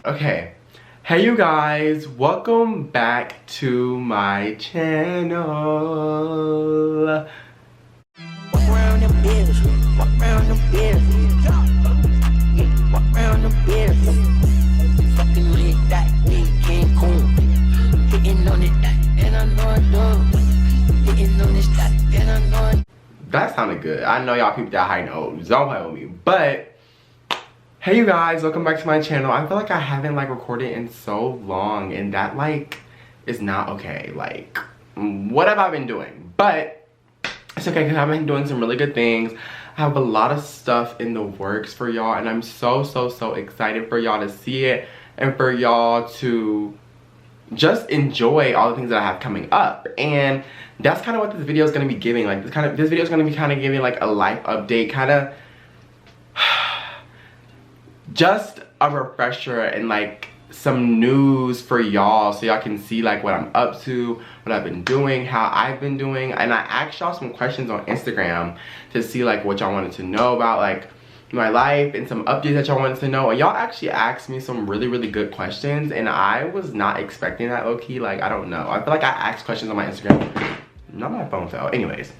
Okay, hey you guys, welcome back to my channel. Walk around the business, walk around the business, yeah, walk around the business. Fucking with that big King Kong, hitting on it, and I know I do. Hitting on this, and I know I. That sounded good. I know y'all people that high notes, don't play with me. But hey you guys, welcome back to my channel. I feel like I haven't like recorded in so long, and that like is not okay. Like, what have I been doing? But it's okay because I've been doing some really good things. I have a lot of stuff in the works for y'all, and I'm so excited for y'all to see it and for y'all to just enjoy all the things that I have coming up. And that's kind of what this video is going to be giving. Like this video is going to be kind of giving like a life update, kind of just a refresher and like some news for y'all, so y'all can see like what I'm up to, what I've been doing, how I've been doing. And I asked y'all some questions on Instagram to see like what y'all wanted to know about like my life and some updates that y'all wanted to know. And y'all actually asked me some really good questions, and I was not expecting that, low-key. Like, I don't know, I feel like I asked questions on my Instagram. Not my phone fell. Anyways,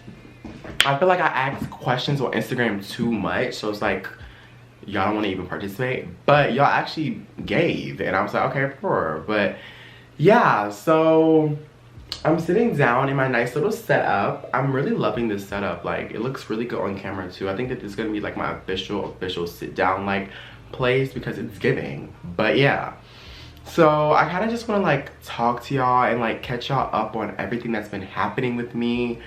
I feel like I asked questions on Instagram too much, so it's like y'all don't want to even participate, but y'all actually gave, and I was like, okay, poor. But yeah, so I'm sitting down in my nice little setup. I'm really loving this setup. Like, it looks really good on camera too. I think that this is gonna be like my official sit down like place because it's giving. But yeah, so I kind of just want to like talk to y'all and like catch y'all up on everything that's been happening with me,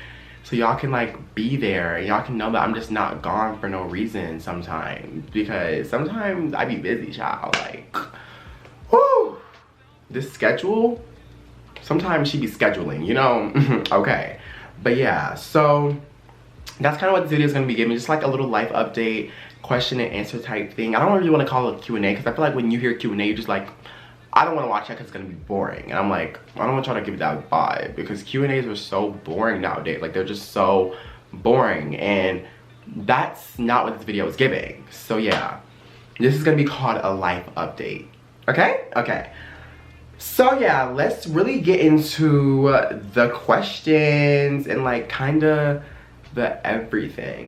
so y'all can like be there and y'all can know that I'm just not gone for no reason sometimes, because sometimes I be busy, child. Like, whoo, this schedule, sometimes she be scheduling, you know. Okay, but yeah, so that's kind of what this video is going to be giving, just like a little life update, question and answer type thing. I don't really want to call it a Q&A because I feel like when you hear Q&A, you're just like, I don't want to watch that because it's going to be boring. And I'm like, I don't want y'all to give that vibe, because Q&As are so boring nowadays. Like, they're just so boring, and that's not what this video is giving. So yeah, this is going to be called a life update. Okay? Okay. So yeah, let's really get into the questions and like kind of the everything.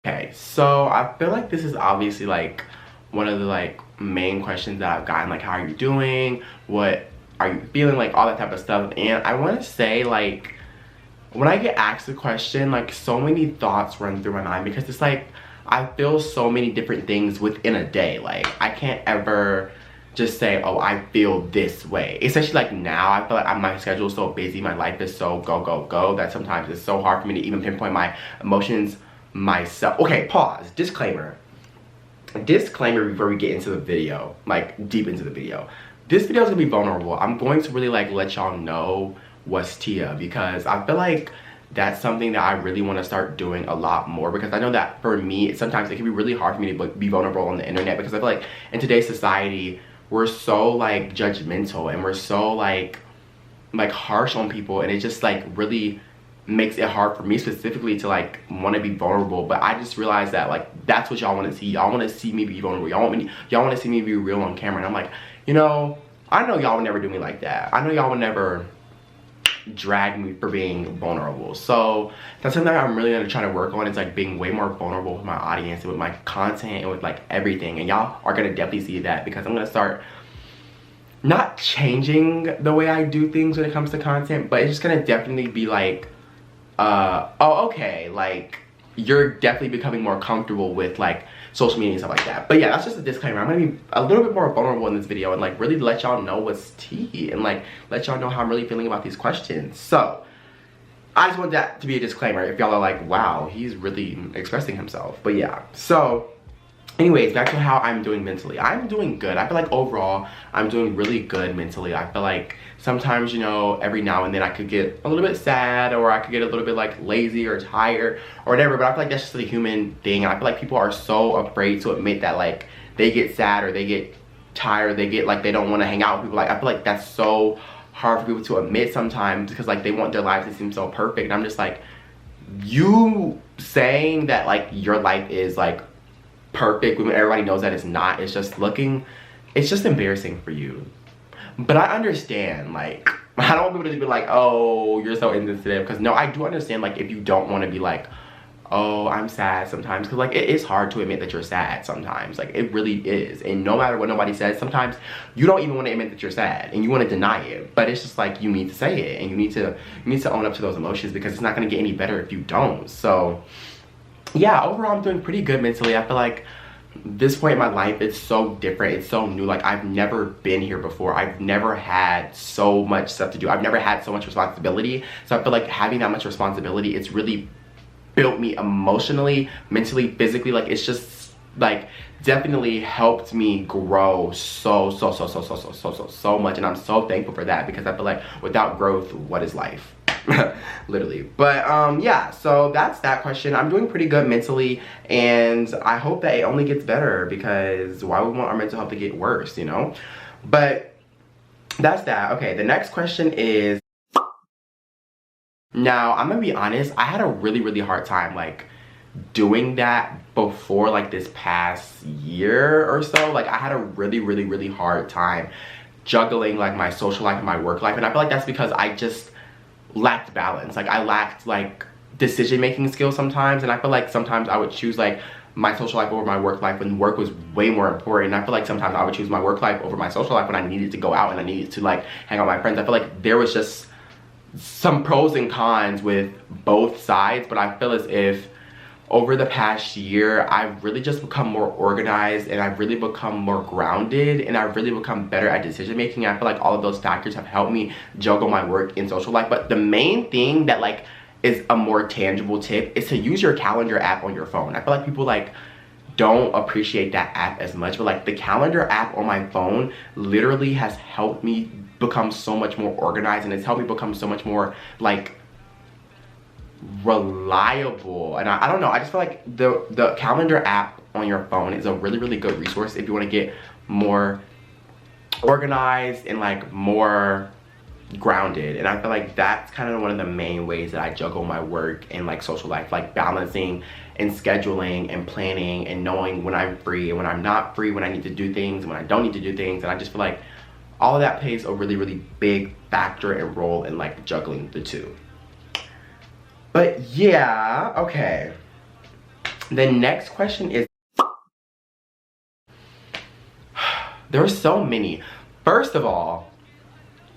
Okay, so I feel like this is obviously like one of the like main questions that I've gotten, like, how are you doing, what are you feeling, like all that type of stuff. And I want to say, like, when I get asked a question, like so many thoughts run through my mind, because it's like I feel so many different things within a day. Like, I can't ever just say, oh, I feel this way. Especially like now, I feel like my schedule is so busy, my life is so go that sometimes it's so hard for me to even pinpoint my emotions myself. Okay, pause. Disclaimer before we get into the video, like deep into the video. This video is gonna be vulnerable. I'm going to really like let y'all know what's Tia, because I feel like that's something that I really want to start doing a lot more, because I know that for me sometimes it can be really hard for me to be vulnerable on the internet, because I feel like in today's society we're so like judgmental and we're so like harsh on people, and it just like really makes it hard for me specifically to like want to be vulnerable. But I just realized that like that's what y'all want to see. Y'all want to see me be vulnerable. Y'all want to see me be real on camera. And I'm like, you know, I know y'all would never do me like that. I know y'all would never drag me for being vulnerable. So that's something that I'm really gonna try to work on, is like being way more vulnerable with my audience and with my content and with like everything. And y'all are gonna definitely see that, because I'm gonna start not changing the way I do things when it comes to content, but it's just gonna definitely be like, oh, okay, like you're definitely becoming more comfortable with like social media and stuff like that. But yeah, that's just a disclaimer. I'm gonna be a little bit more vulnerable in this video and like really let y'all know what's tea, and like let y'all know how I'm really feeling about these questions. So I just want that to be a disclaimer if y'all are like, wow, he's really expressing himself. But yeah, so anyways, back to how I'm doing mentally. I'm doing good. I feel like overall I'm doing really good mentally. I feel like sometimes, you know, every now and then I could get a little bit sad, or I could get a little bit like lazy or tired or whatever, but I feel like that's just a human thing. And I feel like people are so afraid to admit that like they get sad or they get tired, they get like they don't want to hang out with people. Like, I feel like that's so hard for people to admit sometimes, because like they want their lives to seem so perfect. And I'm just like, you saying that like your life is like perfect when everybody knows that it's not, it's just looking it's just embarrassing for you. But I understand, like, I don't want people to be like, oh, you're so insensitive. Because no, I do understand, like, if you don't want to be like, oh, I'm sad sometimes. Because, like, it is hard to admit that you're sad sometimes. Like, it really is. And no matter what nobody says, sometimes you don't even want to admit that you're sad. And you want to deny it. But it's just like, you need to say it. And you need to own up to those emotions, because it's not going to get any better if you don't. So, yeah, overall, I'm doing pretty good mentally. I feel like this point in my life, it's so different, it's so new. Like, I've never been here before. I've never had so much stuff to do. I've never had so much responsibility. So I feel like having that much responsibility, it's really built me emotionally, mentally, physically. Like, it's just like definitely helped me grow so much. And I'm so thankful for that, because I feel like without growth, what is life? Literally. But yeah, so that's that question. I'm doing pretty good mentally, and I hope that it only gets better, because why would we want our mental health to get worse, you know? But that's that. Okay, the next question is, now I'm gonna be honest, I had a really hard time like doing that before, like this past year or so. Like, I had a really hard time juggling like my social life and my work life, and I feel like that's because I just lacked balance. Like, I lacked like decision-making skills sometimes, and I feel like sometimes I would choose like my social life over my work life when work was way more important. And I feel like sometimes I would choose my work life over my social life when I needed to go out and I needed to like hang out with my friends. I feel like there was just some pros and cons with both sides, but I feel as if over the past year, I've really just become more organized, and I've really become more grounded, and I've really become better at decision making. I feel like all of those factors have helped me juggle my work and social life. But the main thing that like is a more tangible tip is to use your calendar app on your phone. I feel like people like don't appreciate that app as much, but like the calendar app on my phone literally has helped me become so much more organized, and it's helped me become so much more like reliable. And I don't know, I just feel like the calendar app on your phone is a really good resource if you want to get more organized and like more grounded. And I feel like that's kind of one of the main ways that I juggle my work and like social life, like balancing and scheduling and planning and knowing when I'm free and when I'm not free, when I need to do things and when I don't need to do things. And I just feel like all of that plays a really big factor and role in like juggling the two. But yeah, okay. The next question is, there are so many. First of all,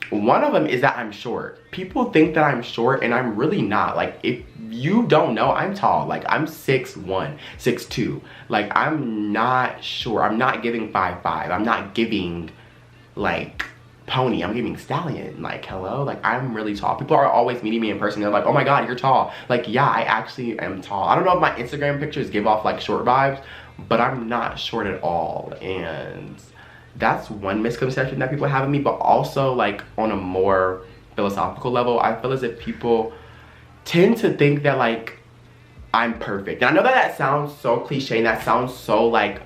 one of them is that I'm short. People think that I'm short, and I'm really not. Like, if you don't know, I'm tall. Like, I'm 6'1", 6'2". Like, I'm not short. I'm not giving 5'5". I'm not giving like pony. I'm giving stallion. Like, hello? Like, I'm really tall. People are always meeting me in person. They're like, oh my god, you're tall. Like, yeah, I actually am tall. I don't know if my Instagram pictures give off like short vibes, but I'm not short at all. And that's one misconception that people have of me. But also, like, on a more philosophical level, I feel as if people tend to think that like I'm perfect. And I know that that sounds so cliche, and that sounds so like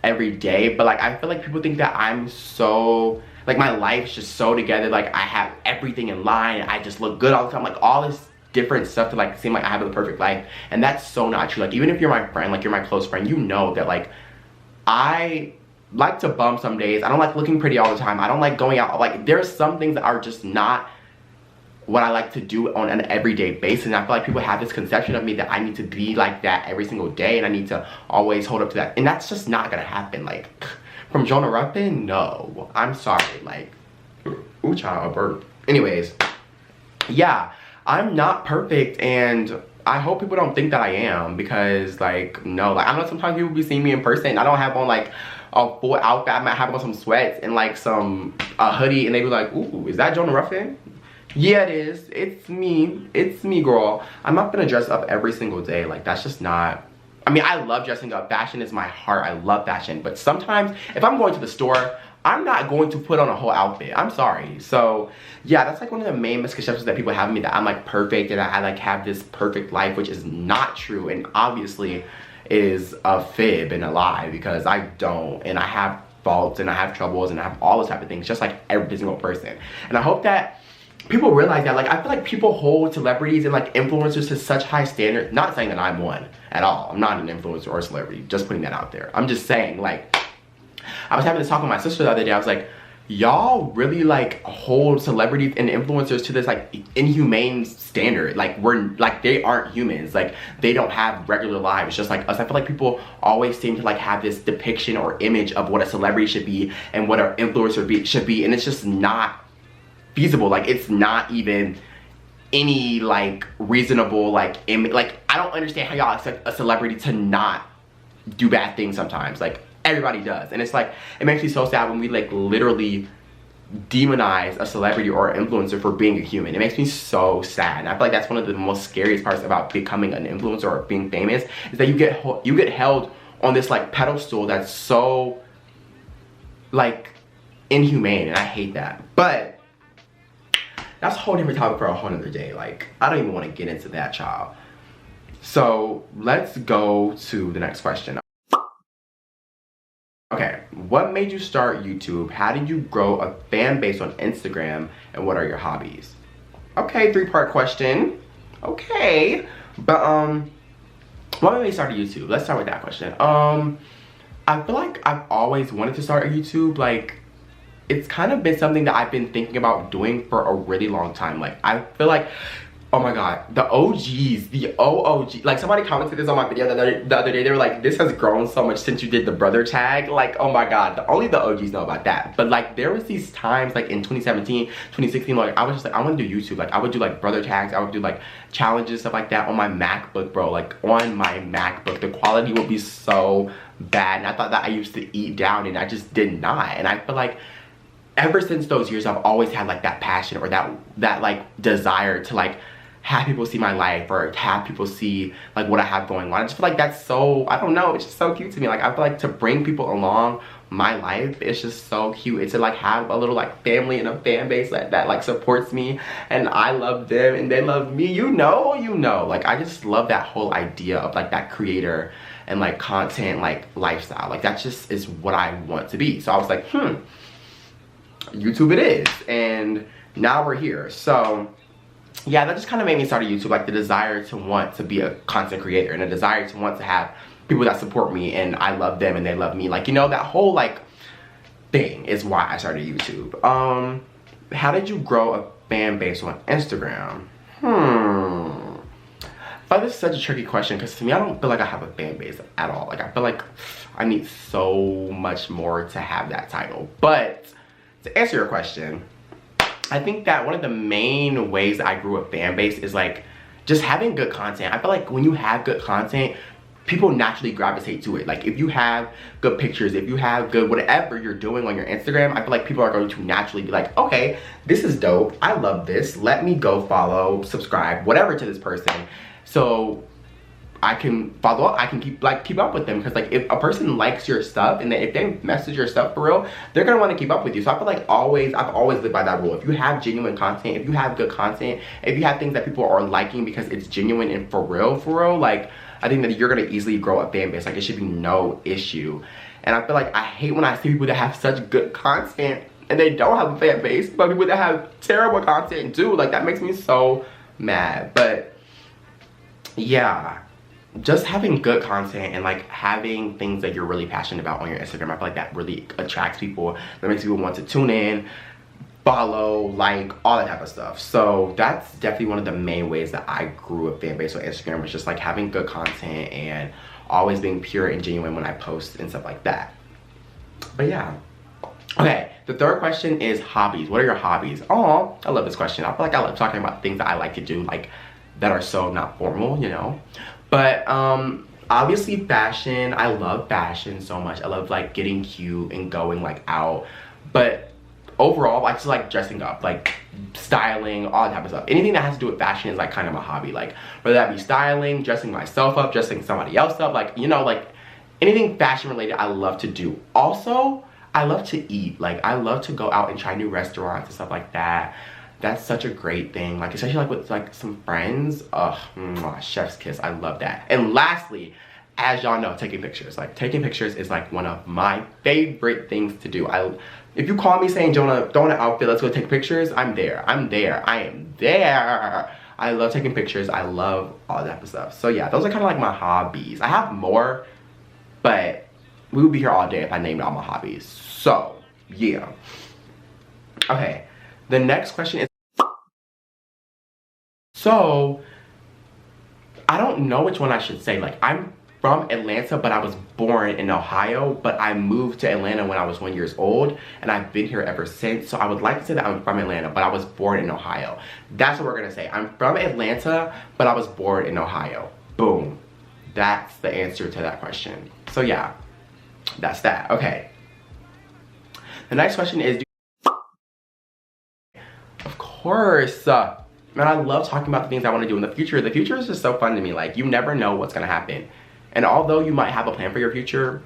every day, but like I feel like people think that I'm so like my life's just so together, like I have everything in line, I just look good all the time, like all this different stuff to like seem like I have the perfect life. And that's so not true. Like, even if you're my friend, like you're my close friend, you know that like I like to bum some days. I don't like looking pretty all the time. I don't like going out. Like, there's some things that are just not what I like to do on an everyday basis. And I feel like people have this conception of me that I need to be like that every single day, and I need to always hold up to that. And that's just not gonna happen. Like, from Jonah Ruffin, no. I'm sorry. Like, ooh, child, a burp. Anyways, yeah, I'm not perfect, and I hope people don't think that I am, because like, no, like, I know sometimes people be seeing me in person, I don't have on like a full outfit. I might have on some sweats and like a hoodie, and they be like, ooh, is that Jonah Ruffin? Yeah, it is. It's me, girl. I'm not gonna dress up every single day. Like, that's just not, I mean, I love dressing up. Fashion is my heart. I love fashion. But sometimes if I'm going to the store, I'm not going to put on a whole outfit. I'm sorry. So yeah, that's like one of the main misconceptions that people have of me, that I'm like perfect and I like have this perfect life, which is not true, and obviously is a fib and a lie, because I don't, and I have faults and I have troubles and I have all those type of things, just like every single person. And I hope that people realize that. Like, I feel like people hold celebrities and like influencers to such high standards. Not saying that I'm one at all. I'm not an influencer or a celebrity, just putting that out there. I'm just saying, like, I was having this talk with my sister the other day. I was like, y'all really like hold celebrities and influencers to this like inhumane standard. Like they aren't humans. Like they don't have regular lives just like us. I feel like people always seem to like have this depiction or image of what a celebrity should be and what an influencer should be, and it's just not feasible. Like it's not even any like reasonable like like I don't understand how y'all expect a celebrity to not do bad things sometimes. Like everybody does, and it's like it makes me so sad when we like literally demonize a celebrity or an influencer for being a human. It makes me so sad, and I feel like that's one of the most scariest parts about becoming an influencer or being famous, is that you get held on this like pedestal that's so like inhumane, and I hate that. But that's a whole different topic for a whole nother day. Like I don't even want to get into that, child. So let's go to the next question. Okay, what made you start YouTube? How did you grow a fan base on Instagram? And what are your hobbies? Okay, 3-part question. Okay, but what made me start YouTube? Let's start with that question. I feel like I've always wanted to start a YouTube. Like it's kind of been something that I've been thinking about doing for a really long time. Like I feel like, oh my god, the OGs, the OOG, like somebody commented this on my video the other day. They were like, this has grown so much since you did the brother tag. Like, oh my god, only the OGs know about that. But like there was these times like in 2017, 2016, like I was just like, I want to do YouTube. Like I would do like brother tags, I would do like challenges, stuff like that on my MacBook, bro. Like on my MacBook, the quality would be so bad, and I thought that I used to eat down, and I just did not. And I feel like ever since those years, I've always had like that passion or that like desire to like have people see my life or have people see like what I have going on. I just feel like that's so, I don't know, it's just so cute to me. Like I feel like to bring people along my life, it's just so cute. It's to like have a little like family and a fan base that like supports me, and I love them and they love me, you know. Like I just love that whole idea of like that creator and like content like lifestyle. Like that just is what I want to be. So I was like, YouTube it is, and now we're here. So yeah, that just kind of made me start a YouTube, like the desire to want to be a content creator and a desire to want to have people that support me and I love them and they love me. Like, you know, that whole like thing is why I started YouTube. How did you grow a fan base on Instagram? But this is such a tricky question, because to me, I don't feel like I have a fan base at all. Like I feel like I need so much more to have that title. But to answer your question, I think that one of the main ways that I grew a fan base is like just having good content. I feel like when you have good content, people naturally gravitate to it. Like if you have good pictures, if you have good whatever you're doing on your Instagram, I feel like people are going to naturally be like, okay, this is dope, I love this, let me go follow, subscribe, whatever to this person, so I can follow up, I can keep up with them. Because like if a person likes your stuff and then if they message your stuff for real, they're gonna want to keep up with you. So I feel like I've always lived by that rule. If you have genuine content, if you have good content, if you have things that people are liking because it's genuine and for real, like I think that you're gonna easily grow a fan base. Like it should be no issue. And I feel like I hate when I see people that have such good content and they don't have a fan base, but people that have terrible content do. Like that makes me so mad. But yeah, just having good content and like having things that you're really passionate about on your Instagram, I feel like that really attracts people. That makes people want to tune in, follow, like all that type of stuff. So that's definitely one of the main ways that I grew a fan base on Instagram, was just like having good content and always being pure and genuine when I post and stuff like that. But yeah. Okay, the third question is hobbies. What are your hobbies? Oh, I love this question. I feel like I love talking about things that I like to do, like that are so not formal, you know. But obviously fashion, I love fashion so much. I love like getting cute and going like out. But overall, I just like dressing up, like styling, all that type of stuff. Anything that has to do with fashion is like kind of my hobby. Like whether that be styling, dressing myself up, dressing somebody else up, like, you know, like anything fashion related I love to do. Also, I love to eat. Like I love to go out and try new restaurants and stuff like that. That's such a great thing, like especially like with like some friends. Mwah, chef's kiss, I love that. And lastly, as y'all know, taking pictures. Like taking pictures is like one of my favorite things to do. If you call me saying, Jonah, throw on an outfit, let's go take pictures, I'm there. I am there. I love taking pictures. I love all that stuff. So yeah, those are kind of like my hobbies. I have more, but we would be here all day if I named all my hobbies. So, yeah. Okay, the next question is, so, I don't know which one I should say. Like, I'm from Atlanta, but I was born in Ohio, but I moved to Atlanta when I was 1 year old, and I've been here ever since. So I would like to say that I'm from Atlanta, but I was born in Ohio. That's what we're gonna say. I'm from Atlanta, but I was born in Ohio. Boom. That's the answer to that question. So yeah, that's that. Okay. The next question is, of course, man, I love talking about the things I want to do in the future. The future is just so fun to me. Like, you never know what's gonna happen. And although you might have a plan for your future,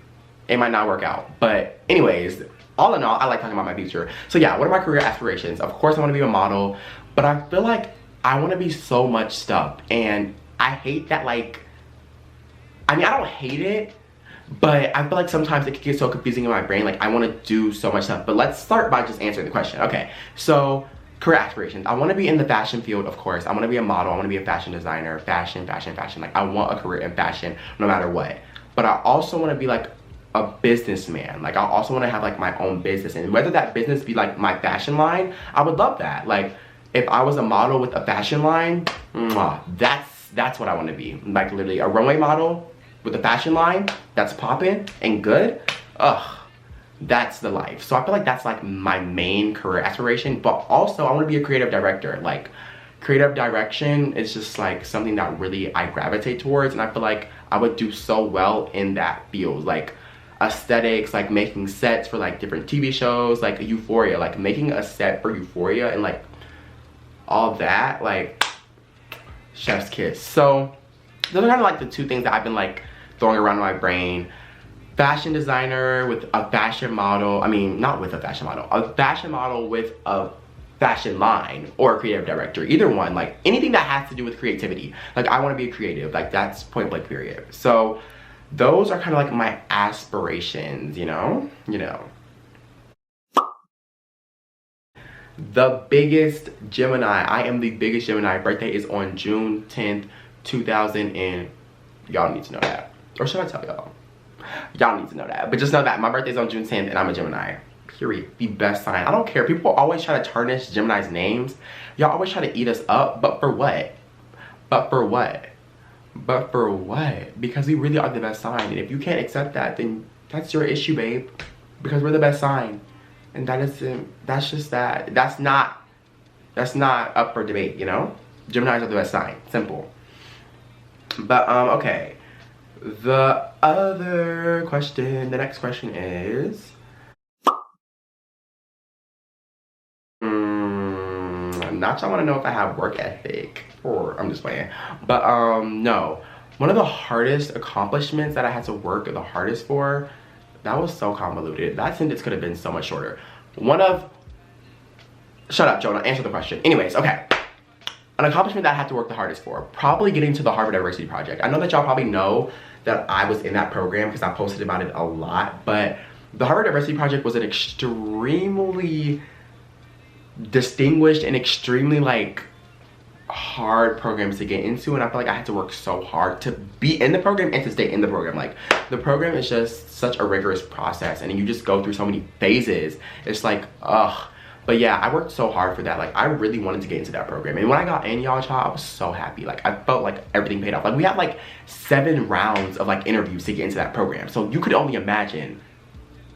it might not work out. But anyways, all in all, I like talking about my future. So yeah, what are my career aspirations? Of course, I want to be a model, but I feel like I want to be so much stuff. And I hate that, like, I mean, I don't hate it, but I feel like sometimes it can get so confusing in my brain. Like, I want to do so much stuff. But let's start by just answering the question. Okay, so career aspirations. I want to be in the fashion field, of course. I want to be a model. I want to be a fashion designer. Fashion. Like, I want a career in fashion no matter what. But I also want to be like a businessman. Like, I also want to have like my own business. And whether that business be like my fashion line, I would love that. Like, if I was a model with a fashion line, that's what I want to be. Like, literally a runway model with a fashion line that's popping and good. Ugh. That's the life. So I feel like that's like my main career aspiration, but also I want to be a creative director. Like, creative direction is just like something that really I gravitate towards, and I feel like I would do so well in that field. Like aesthetics, like making sets for like different TV shows, like Euphoria, like making a set for Euphoria and like all that, like chef's kiss. So those are kind of like the two things that I've been like throwing around in my brain. Fashion designer with a fashion model, I mean, not with a fashion model, a fashion model with a fashion line, or a creative director, either one. Like, anything that has to do with creativity. Like, I want to be a creative, like, that's point blank period. So those are kind of like my aspirations, you know. The biggest Gemini, I am the biggest Gemini. Birthday is on June 10th, 2000, and y'all need to know that. Or should I tell y'all? Y'all need to know that. But just know that my birthday's on June 10th and I'm a Gemini. Period. The best sign. I don't care. People always try to tarnish Gemini's names. Y'all always try to eat us up. But for what? Because we really are the best sign. And if you can't accept that, then that's your issue, babe. Because we're the best sign. And that's just that. That's not up for debate, you know? Geminis are the best sign. Simple. But, okay. The other question, the next question is, not y'all want to know if I have work ethic, or I'm just playing, but no. One of the hardest accomplishments that I had to work the hardest for, that was so convoluted. That sentence could have been so much shorter. Shut up, Jonah, answer the question. Anyways, okay. An accomplishment that I had to work the hardest for, probably getting to the Harvard Diversity Project. I know that y'all probably know that I was in that program because I posted about it a lot, but the Harvard Diversity Project was an extremely distinguished and extremely like hard program to get into, and I feel like I had to work so hard to be in the program and to stay in the program. Like, the program is just such a rigorous process, and you just go through so many phases. It's like, ugh. But yeah, I worked so hard for that. Like, I really wanted to get into that program. And when I got in, y'all, I was so happy. Like, I felt like everything paid off. Like, we had like 7 rounds of like interviews to get into that program. So you could only imagine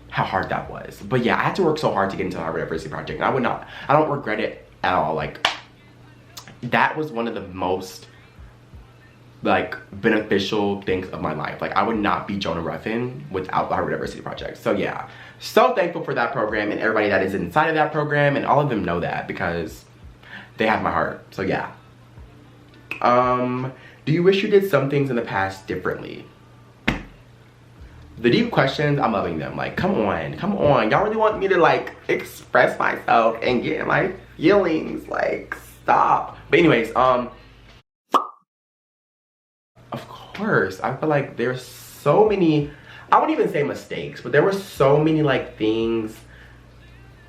how hard that was. But yeah, I had to work so hard to get into the Harvard Diversity Project. And I don't regret it at all. Like, that was one of the most like beneficial things of my life. Like, I would not be Jonah Ruffin without the Harvard Diversity Project. So yeah, so thankful for that program and everybody that is inside of that program, and all of them know that because they have my heart. So yeah. Do you wish you did some things in the past differently? The deep questions, I'm loving them. Like, come on. Y'all really want me to like express myself and get my feelings. Like, stop. But anyways, of course, I feel like there's so many, I wouldn't even say mistakes, but there were so many like things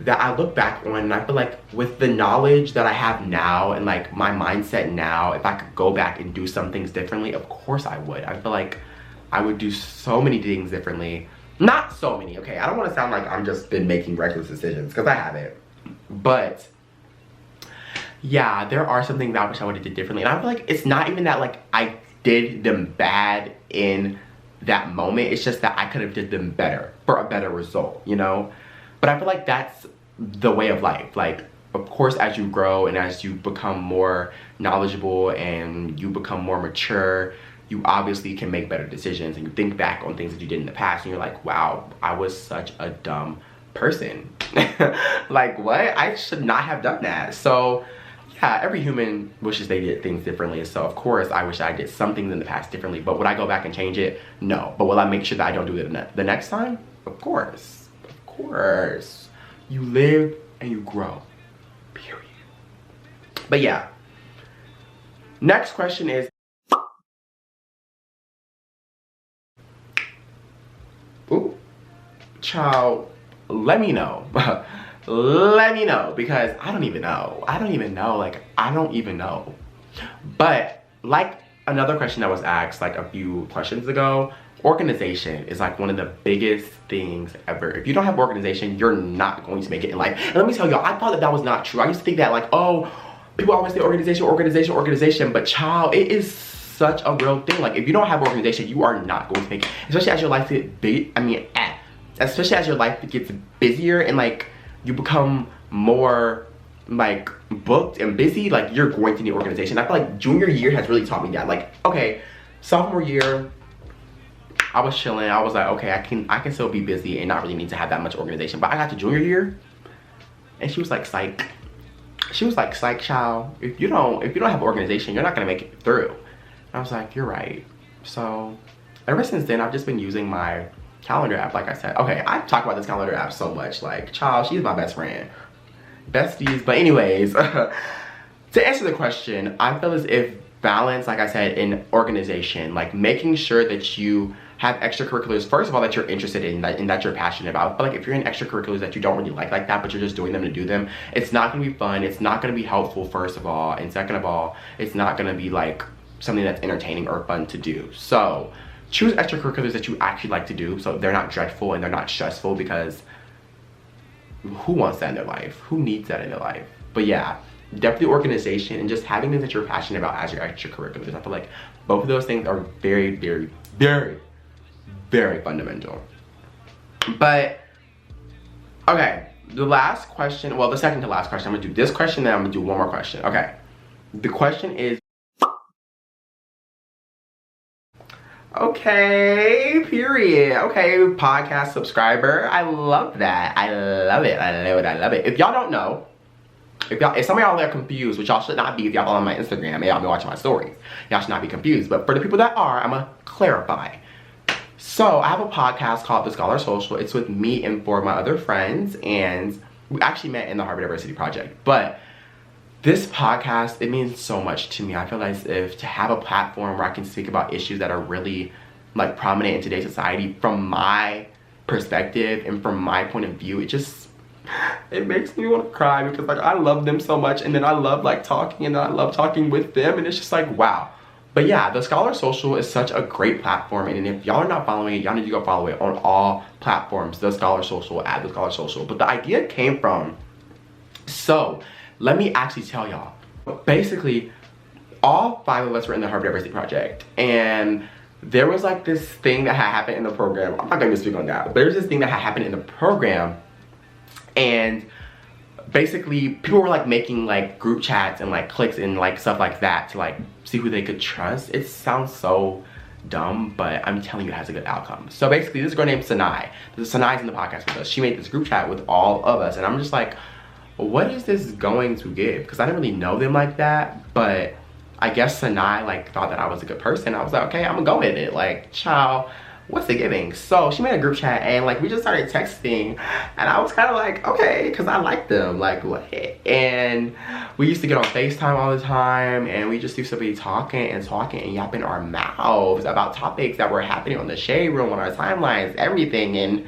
that I look back on, and I feel like with the knowledge that I have now and like my mindset now, if I could go back and do some things differently, of course I would. I feel like I would do so many things differently. Not so many, okay? I don't want to sound like I'm just been making reckless decisions, because I haven't. But yeah, there are some things I wish I would have did differently. And I feel like it's not even that like I did them bad in that moment. It's just that I could have did them better for a better result, you know? But I feel like that's the way of life. Like, of course, as you grow and as you become more knowledgeable and you become more mature, you obviously can make better decisions, and you think back on things that you did in the past and you're like, wow, I was such a dumb person. Like, what? I should not have done that. So yeah, every human wishes they did things differently. So of course I wish I did some things in the past differently, but would I go back and change it? No. But will I make sure that I don't do it the next time? Of course. Of course. You live and you grow. Period. But yeah. Next question is, ooh, child, let me know. Let me know, because I don't even know. Like, I don't even know. But like another question that was asked like a few questions ago, organization is like one of the biggest things ever. If you don't have organization, you're not going to make it in life. And let me tell y'all, I thought that that was not true. I used to think that like, oh, people always say organization, organization, organization, but child, it is such a real thing. Like, if you don't have organization, you are not going to make it. Especially as your life gets big, especially as your life gets busier and like you become more like booked and busy, like you're going to need organization. I feel like junior year has really taught me that. Like, okay, sophomore year, I was chilling. I was like, okay, I can still be busy and not really need to have that much organization. But I got to junior year, and she was like, psych. She was like, psych, child. If you don't have organization, you're not gonna make it through. And I was like, you're right. So ever since then, I've just been using my calendar app, like I said. Okay, I talk about this calendar app so much. Like, child, she's my best friend. Besties. But anyways, to answer the question, I feel as if balance, like I said, in organization, like making sure that you have extracurriculars, first of all, that you're interested in, that you're passionate about. But like if you're in extracurriculars that you don't really like that, but you're just doing them to do them, it's not gonna be fun, it's not gonna be helpful, first of all, and second of all, it's not gonna be like something that's entertaining or fun to do. So choose extracurriculars that you actually like to do, so they're not dreadful and they're not stressful, because who wants that in their life? Who needs that in their life? But yeah, definitely organization and just having things that you're passionate about as your extracurriculars. I feel like both of those things are very, very, very, very fundamental. But okay, the last question, well, the second to last question, I'm gonna do this question, then I'm gonna do one more question. Okay, the question is, okay, period. Okay, podcast subscriber, I love that. I love it. I love it. I love it. If y'all don't know, if some of y'all are confused, which y'all should not be if y'all follow my Instagram and y'all been watching my stories, y'all should not be confused. But for the people that are, I'm gonna clarify. So I have a podcast called The Scholar Social. It's with me and 4 of my other friends, and we actually met in the Harvard Diversity Project. But this podcast, it means so much to me. I feel as if to have a platform where I can speak about issues that are really like prominent in today's society from my perspective and from my point of view, it makes me want to cry, because like I love them so much, and then I love like talking, and then I love talking with them, and it's just like, wow. But yeah, The Scholar Social is such a great platform, and if y'all are not following it, y'all need to go follow it on all platforms. The Scholar Social, at The Scholar Social. But the idea came from, so let me actually tell y'all. Basically, all 5 of us were in the Harvard Diversity Project, and there was like this thing that had happened in the program. I'm not going to speak on that, but there's this thing that had happened in the program, and basically people were like making like group chats and like cliques and like stuff like that to like see who they could trust. It sounds so dumb, but I'm telling you, it has a good outcome. So basically, this girl named Sanai, Sanai's in the podcast with us. She made this group chat with all of us, and I'm just like, what is this going to give? Because I didn't really know them like that, but I guess Sanai like thought that I was a good person. I was like, okay, I'm gonna go with it. Like, child, what's it giving? So she made a group chat, and like we just started texting, and I was kind of like, okay, because I like them, like what? And we used to get on FaceTime all the time, and we just used to be talking and yapping our mouths about topics that were happening on the shade room, on our timelines, everything. And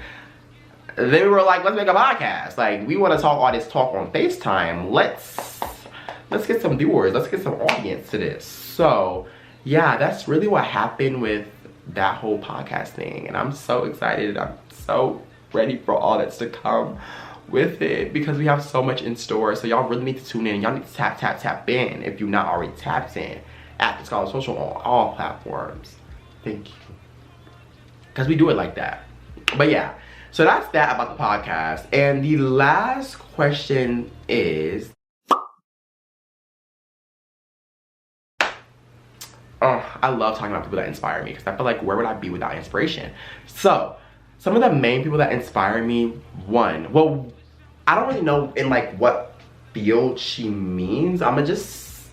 then we were like, let's make a podcast. Like, we want to talk all this talk on FaceTime. Let's get some viewers, let's get some audience to this. So yeah, that's really what happened with that whole podcast thing, and I'm so excited. I'm so ready for all that's to come with it because we have so much in store. So y'all really need to tune in. Y'all need to tap in if you're not already tapped in at The Scholar Social on all platforms. Thank you. Because we do it like that. But yeah, so that's that about the podcast. And the last question is, I love talking about people that inspire me because I feel like where would I be without inspiration? So some of the main people that inspire me, one, well, I don't really know in like what field she means. I'm gonna just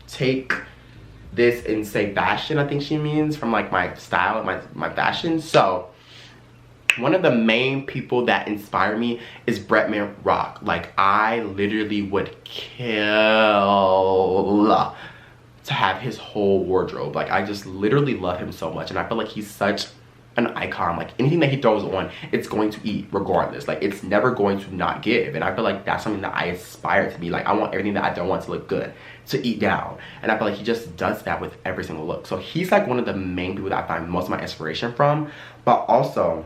take this and say fashion, I think she means, from like my style and my fashion. So one of the main people that inspire me is Bretman Rock. Like, I literally would kill to have his whole wardrobe. Like, I just literally love him so much, and I feel like he's such an icon. Like, anything that he throws on, it's going to eat regardless. Like, it's never going to not give, and I feel like that's something that I aspire to be. Like, I want everything that I don't want to look good to eat down, and I feel like he just does that with every single look. So he's like one of the main people that I find most of my inspiration from. But also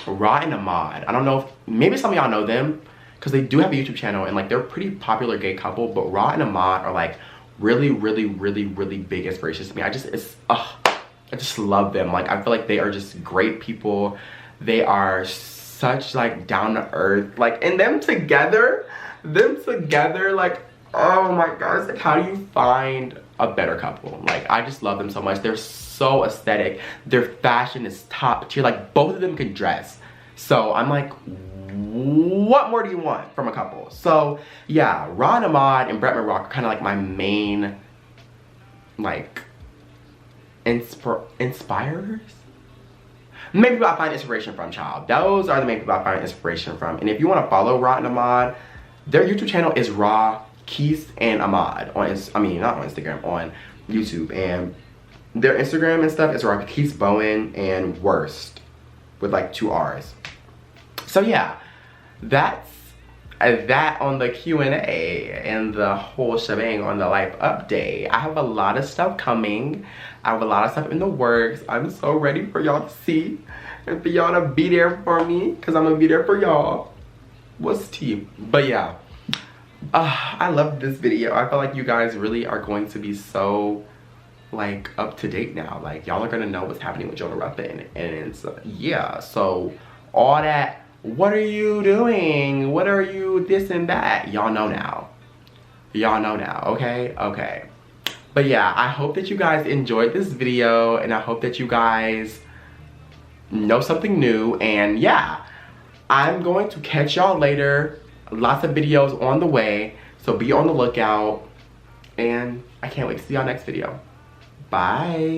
Ra and Ahmad, I don't know if maybe some of y'all know them because they do have a YouTube channel and like they're a pretty popular gay couple, but Ra and Ahmad are like really big inspirations to me. I just love them. Like, I feel like they are just great people. They are such like down to earth, like, and them together like, oh my god, it's like, how do you find a better couple? Like, I just love them so much. They're so aesthetic. Their fashion is top tier. Like, both of them can dress. So I'm like, what more do you want from a couple? So yeah, Ra and Ahmad and Bretman Rock are kind of like my main like inspirers. Main people I find inspiration from, child. Those are the main people I find inspiration from. And if you want to follow Ra and Ahmad, their YouTube channel is Ra, Keith, and Ahmad on not on Instagram, on YouTube. And their Instagram and stuff is Ra, Keith Bowen, and Worst with like 2 R's. So yeah, that's that on the Q&A and the whole shebang on the life update. I have a lot of stuff coming. I have a lot of stuff in the works. I'm so ready for y'all to see and for y'all to be there for me, because I'm gonna be there for y'all. What's tea? But yeah, I love this video. I feel like you guys really are going to be so like up to date now. Like, y'all are gonna know what's happening with Jonah Ruffin, and so, yeah, so all that, what are you doing, what are you this and that, y'all know now. Y'all know now, okay? Okay. But yeah, I hope that you guys enjoyed this video, and I hope that you guys know something new. And yeah, I'm going to catch y'all later. Lots of videos on the way, so be on the lookout, and I can't wait to see y'all next video. Bye.